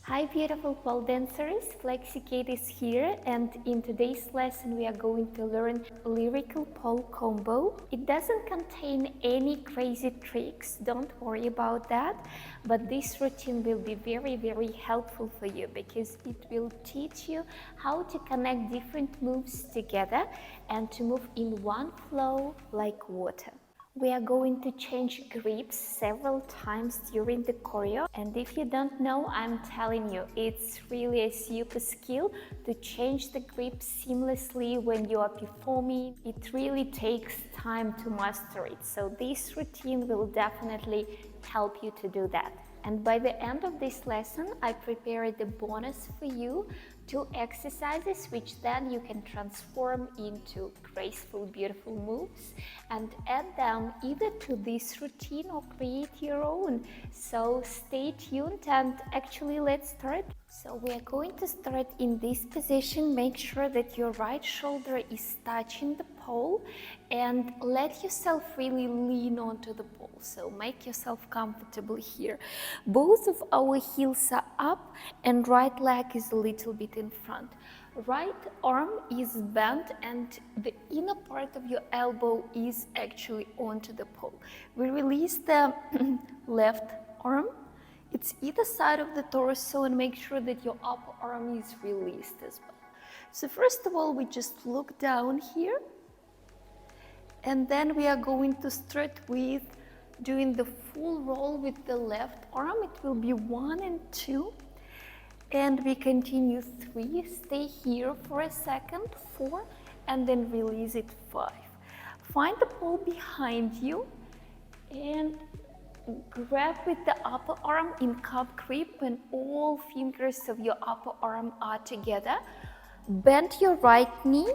Hi beautiful pole dancers, FlexiKate is here, and in today's lesson we are going to learn lyrical pole combo. It doesn't contain any crazy tricks, don't worry about that, but this routine will be very helpful for you because it will teach you how to connect different moves together and to move in one flow like water. We are going to change grips several times during the choreo, and if you don't know, I'm telling you, it's really a super skill to change the grip seamlessly when you are performing. It really takes time to master it, so this routine will definitely help you to do that. And by the end of this lesson, I prepared a bonus for you, 2 exercises which then you can transform into graceful, beautiful moves and add them either to this routine or create your own. So stay tuned and actually let's start. So we are going to start in this position. Make sure that your right shoulder is touching the pole and let yourself really lean onto the pole. So make yourself comfortable here. Both of our heels are up and right leg is a little bit in front. Right arm is bent and the inner part of your elbow is actually onto the pole. We release the left arm. It's either side of the torso, and make sure that your upper arm is released as well. So first of all, we just look down here, and then we are going to start with doing the full roll with the left arm. It will be 1 and 2, and we continue 3. Stay here for a second, 4, and then release it 5. Find the pole behind you and grab with the upper arm in cup grip when all fingers of your upper arm are together. Bend your right knee,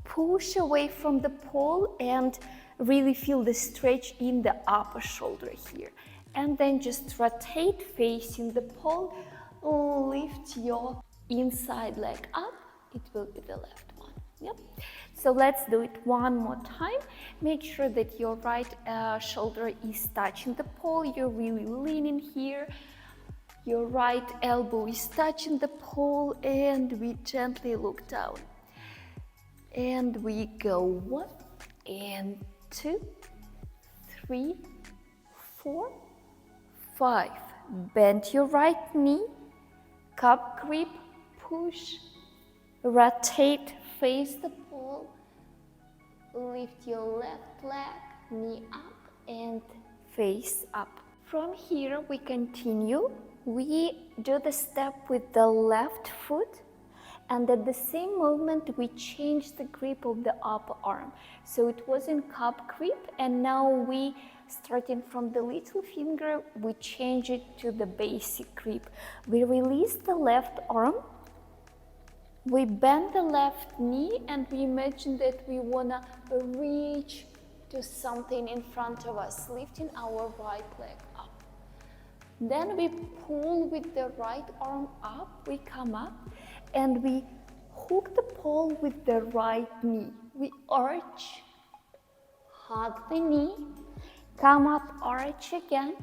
push away from the pole and really feel the stretch in the upper shoulder here. And then just rotate facing the pole, lift your inside leg up, it will be the left one. Yep. So let's do it one more time. Make sure that your right shoulder is touching the pole. You're really leaning here. Your right elbow is touching the pole, and we gently look down. And we go 1 and 2, 3, 4, 5. Bend your right knee, cup grip, push, rotate, face the pole, lift your left leg, knee up and face up. From here we continue. We do the step with the left foot, and at the same moment we change the grip of the upper arm. So it was in cup grip, and now we, starting from the little finger, we change it to the basic grip. We release the left arm. We bend the left knee and we imagine that we wanna reach to something in front of us, lifting our right leg up. Then we pull with the right arm up, we come up and we hook the pole with the right knee. We arch, hug the knee, come up, arch again,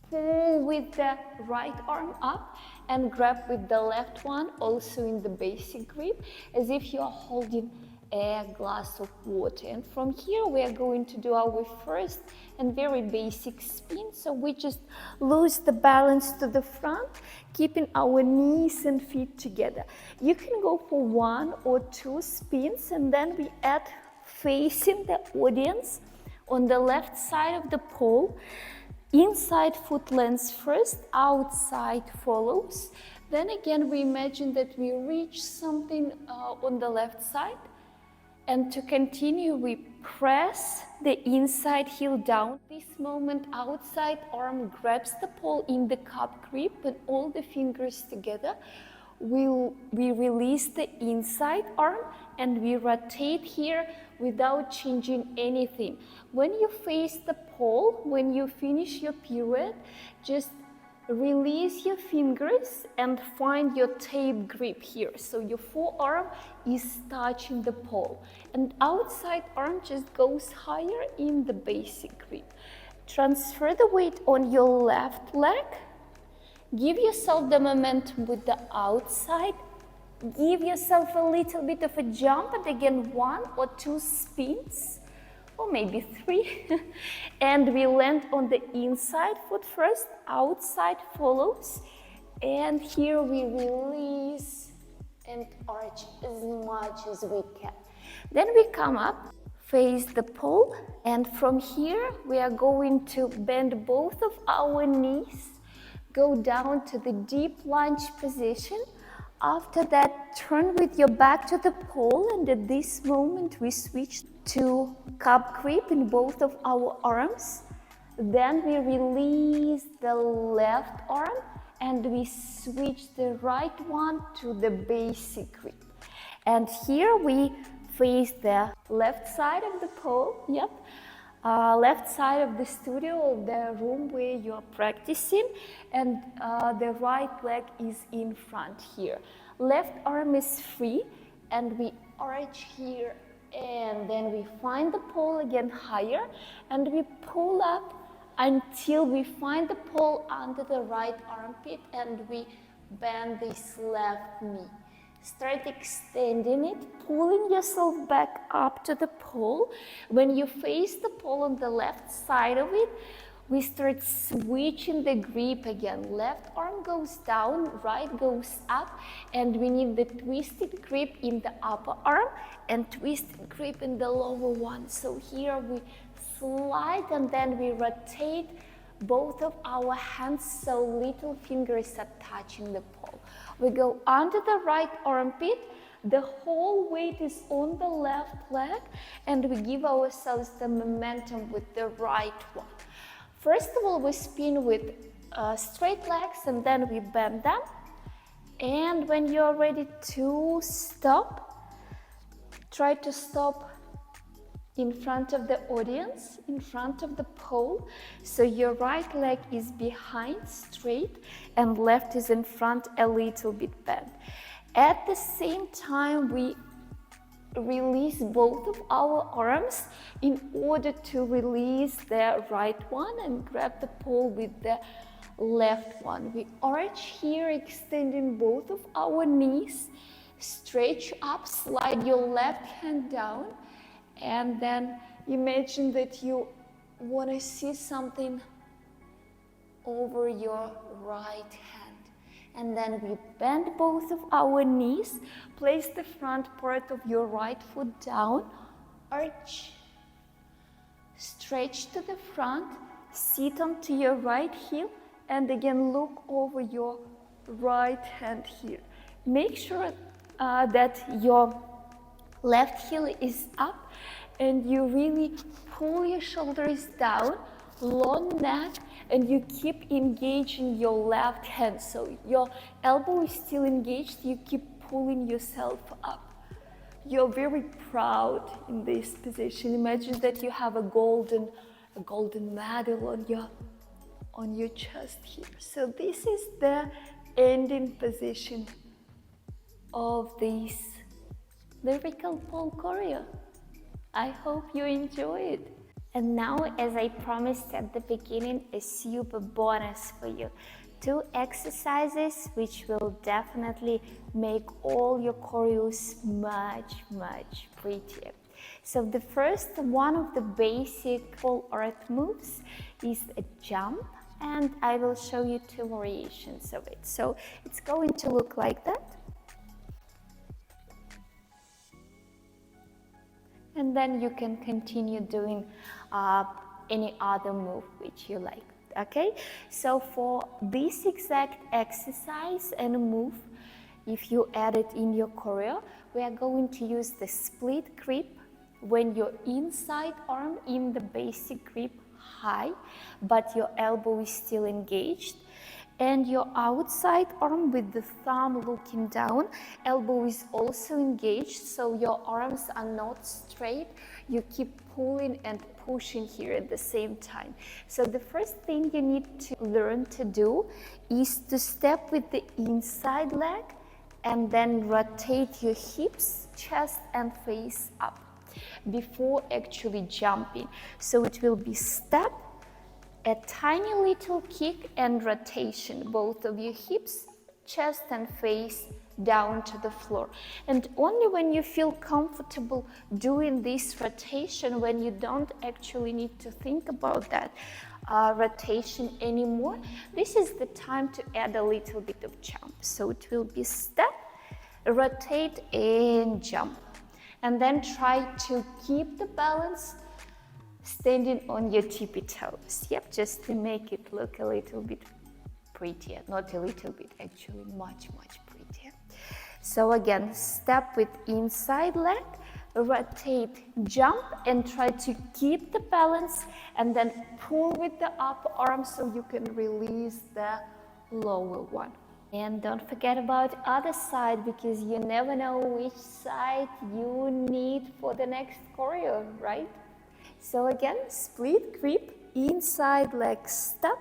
pull with the right arm up and grab with the left one, also in the basic grip, as if you are holding a glass of water. And from here we are going to do our first and very basic spin. So we just lose the balance to the front, keeping our knees and feet together. You can go for 1 or 2 spins, and then we add facing the audience on the left side of the pole. Inside foot lands first, outside follows. Then again we imagine that we reach something on the left side, and to continue we press the inside heel down. This moment outside arm grabs the pole in the cup grip and all the fingers together. We release the inside arm and we rotate here without changing anything. When you face the pole, when you finish your pirouette, just release your fingers and find your tape grip here. So your forearm is touching the pole and outside arm just goes higher in the basic grip. Transfer the weight on your left leg. Give yourself the momentum with the outside. Give yourself a little bit of a jump, and again 1 or 2 spins, or maybe 3. And we land on the inside foot first, outside follows. And here we release and arch as much as we can. Then we come up, face the pole, and from here we are going to bend both of our knees, go down to the deep lunge position. After that, turn with your back to the pole, and at this moment we switch to cup grip in both of our arms. Then we release the left arm and we switch the right one to the basic grip. And here we face the left side of the pole, left side of the studio or the room where you are practicing, and the right leg is in front here. Left arm is free, and we arch here, and then we find the pole again higher, and we pull up until we find the pole under the right armpit, and we bend this left knee. Start extending it, pulling yourself back up to the pole. When you face the pole on the left side of it, we start switching the grip again. Left arm goes down, right goes up, and we need the twisted grip in the upper arm and twisted grip in the lower one. So here we slide and then we rotate both of our hands so little fingers are touching the pole. We go under the right armpit, the whole weight is on the left leg, and we give ourselves the momentum with the right one. First of all, we spin with straight legs and then we bend them. And when you're ready to stop, try to stop in front of the audience, in front of the pole. So your right leg is behind straight and left is in front a little bit bent. At the same time, we release both of our arms in order to release the right one and grab the pole with the left one. We arch here, extending both of our knees, stretch up, slide your left hand down, and then imagine that you want to see something over your right hand. And then we bend both of our knees, place the front part of your right foot down, arch, stretch to the front, sit onto your right heel, and again look over your right hand here. Make sure that your left heel is up and you really pull your shoulders down, long neck, and you keep engaging your left hand. So your elbow is still engaged, you keep pulling yourself up. You're very proud in this position. Imagine that you have a golden medal on your chest here. So this is the ending position of this lyrical pole choreo. I hope you enjoy it. And now, as I promised at the beginning, a super bonus for you. 2 exercises which will definitely make all your choreos much, much prettier. So the first one of the basic pole art moves is a jump, and I will show you 2 variations of it. So it's going to look like that. And then you can continue doing any other move which you like, okay? So for this exact exercise and move, if you add it in your choreo, we are going to use the split grip when your inside arm in the basic grip high, but your elbow is still engaged, and your outside arm with the thumb looking down, elbow is also engaged, so your arms are not straight. You keep pulling and pushing here at the same time. So the first thing you need to learn to do is to step with the inside leg and then rotate your hips, chest and face up before actually jumping. So it will be step a tiny little kick and rotation, both of your hips, chest and face down to the floor. And only when you feel comfortable doing this rotation, when you don't actually need to think about that rotation anymore, this is the time to add a little bit of jump. So it will be step, rotate and jump. And then try to keep the balance standing on your tippy toes. Yep, just to make it look a little bit prettier. Not a little bit, actually much prettier. So again, step with inside leg, rotate, jump, and try to keep the balance, and then pull with the upper arm so you can release the lower one. And don't forget about other side, because you never know which side you need for the next choreo, right? So again, split grip, inside leg step.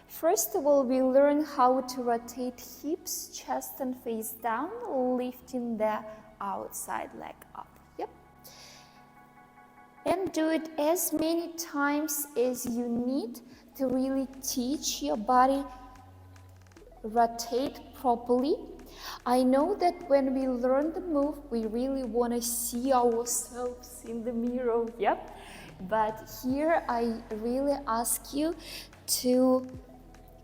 First of all, we learn how to rotate hips, chest and face down, lifting the outside leg up. Yep. And do it as many times as you need to really teach your body rotate properly. I know that when we learn the move, we really want to see ourselves in the mirror. Yep. But here I really ask you to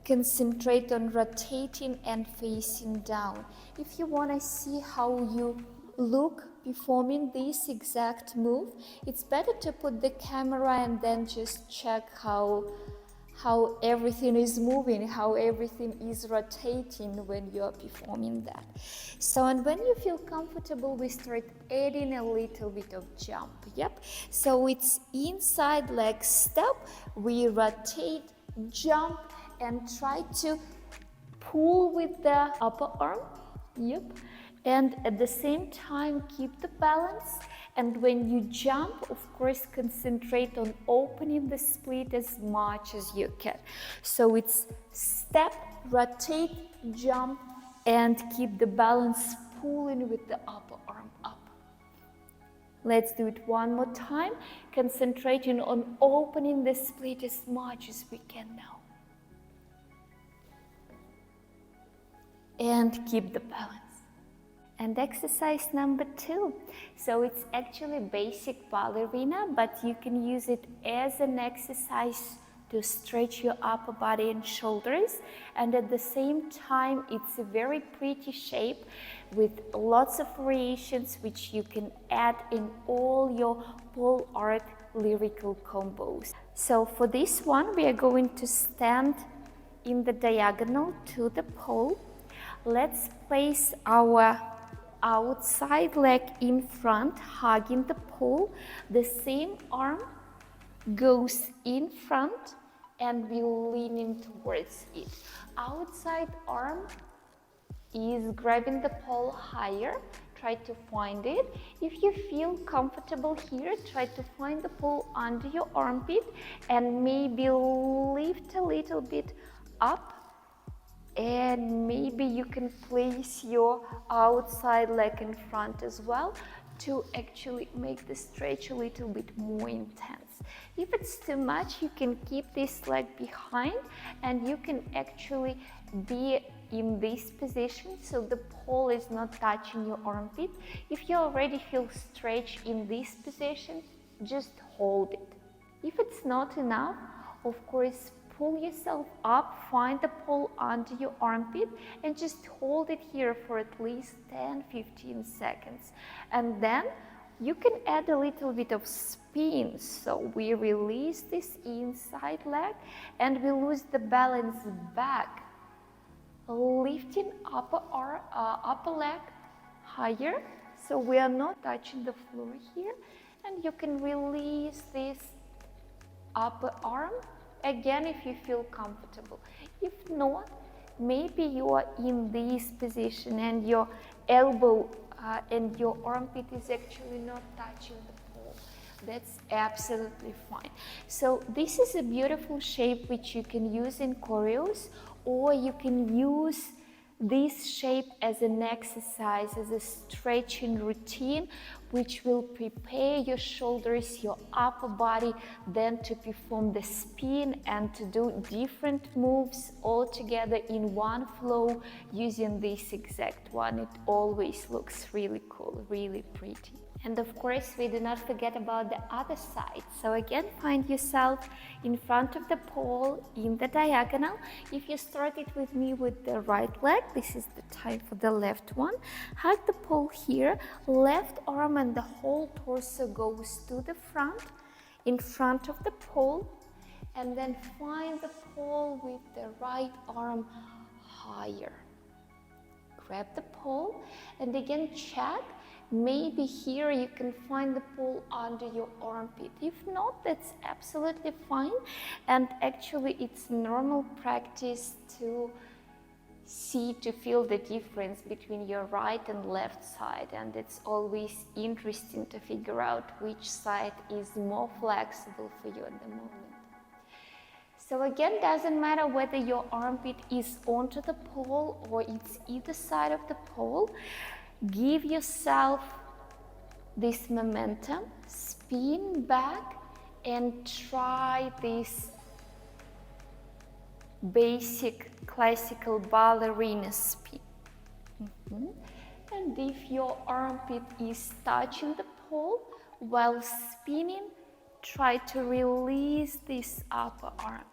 concentrate on rotating and facing down. If you want to see how you look performing this exact move, it's better to put the camera and then just check how everything is moving, how everything is rotating when you are performing that. So, and when you feel comfortable, we start adding a little bit of jump. Yep. So it's inside leg step, we rotate, jump, and try to pull with the upper arm. Yep. And at the same time, keep the balance. And when you jump, of course, concentrate on opening the split as much as you can. So it's step, rotate, jump, and keep the balance, pulling with the upper arm up. Let's do it one more time, concentrating on opening the split as much as we can now. And keep the balance. And exercise number 2. So it's actually basic ballerina, but you can use it as an exercise to stretch your upper body and shoulders. And at the same time, it's a very pretty shape with lots of variations which you can add in all your pole art lyrical combos. So for this one, we are going to stand in the diagonal to the pole. Let's place our outside leg in front, hugging the pole. The same arm goes in front and we're leaning towards it. Outside arm is grabbing the pole higher. Try to find it. If you feel comfortable here, try to find the pole under your armpit and maybe lift a little bit up. And maybe you can place your outside leg in front as well to actually make the stretch a little bit more intense. If it's too much, you can keep this leg behind and you can actually be in this position so the pole is not touching your armpit. If you already feel stretch in this position, just hold it. If it's not enough, of course, pull yourself up, find the pole under your armpit and just hold it here for at least 10-15 seconds. And then you can add a little bit of spin. So we release this inside leg and we lose the balance back, lifting upper leg higher. So we are not touching the floor here. And you can release this upper arm. Again, if you feel comfortable. If not, maybe you are in this position and your elbow and your armpit is actually not touching the pole. That's absolutely fine. So this is a beautiful shape which you can use in choreos, or you can use this shape as an exercise, as a stretching routine, which will prepare your shoulders, your upper body, then to perform the spin and to do different moves all together in one flow using this exact one. It always looks really cool, really pretty. And of course, we do not forget about the other side. So again, find yourself in front of the pole in the diagonal. If you started with me with the right leg, this is the time for the left one. Hug the pole here, left arm and the whole torso goes to the front, in front of the pole, and then find the pole with the right arm higher. Grab the pole and again check. Maybe here you can find the pole under your armpit. If not, that's absolutely fine. And actually it's normal practice to feel the difference between your right and left side. And it's always interesting to figure out which side is more flexible for you at the moment. So again, doesn't matter whether your armpit is onto the pole or it's either side of the pole. Give yourself this momentum, spin back and try this basic classical ballerina spin. And if your armpit is touching the pole while spinning, try to release this upper arm.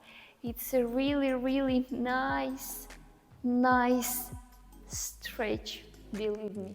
It's a really, really nice stretch, believe me.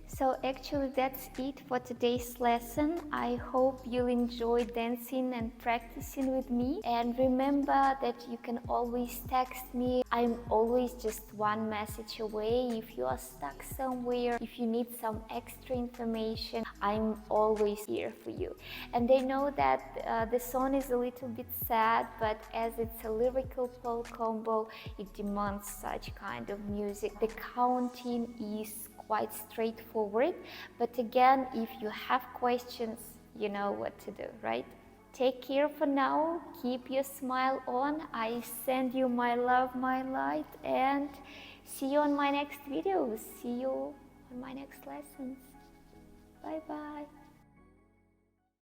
So actually that's it for today's lesson. I hope you'll enjoy dancing and practicing with me. And remember that you can always text me. I'm always just one message away. If you are stuck somewhere, if you need some extra information, I'm always here for you. And I know that the song is a little bit sad, but as it's a lyrical pole combo, it demands such kind of music. The counting is quite straightforward, but again, if you have questions, you know what to do, right? Take care for now, keep your smile on. I send you my love, my light, and see you on my next videos. See you on my next lessons. Bye bye.